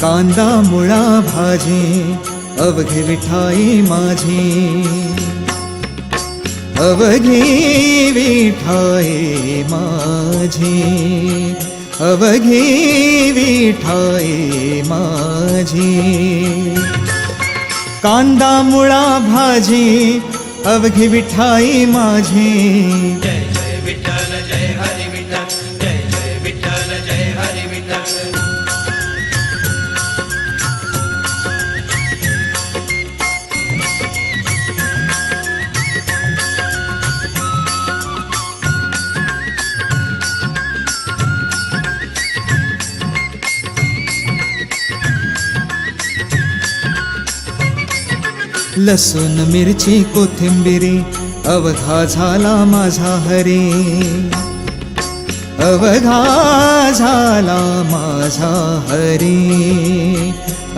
कांदा मुळा भाजी अवघे विठाई माझी, अवघी विठाई माझी, अवघी विठाई माझी। कांदा मुळा भाजी अवघी विठाई माझी। जय जय विठ्ठल जय हरी विठ्ठल, जय जय विठ्ठल जय हरी विठ्ठल। लसूण मिरची कोथिंबिरी अवघा झाला माझा हरी, अवघा झाला माझा हरी,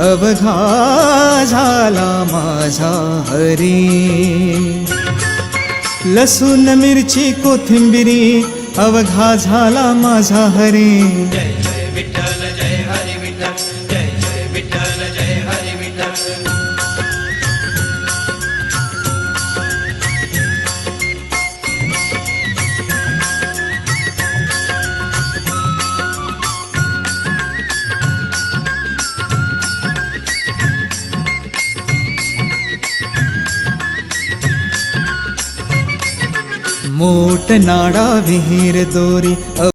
अवघा झाला माझा हरी। लसूण मिरची कोथिंबिरी अवघा झाला माझा हरी। जय जय विठ्ठल जय हरी विठ्ठल, जय जय विठ्ठल जय हरी विठ्ठल। मोठ नाडा विहीर दोरी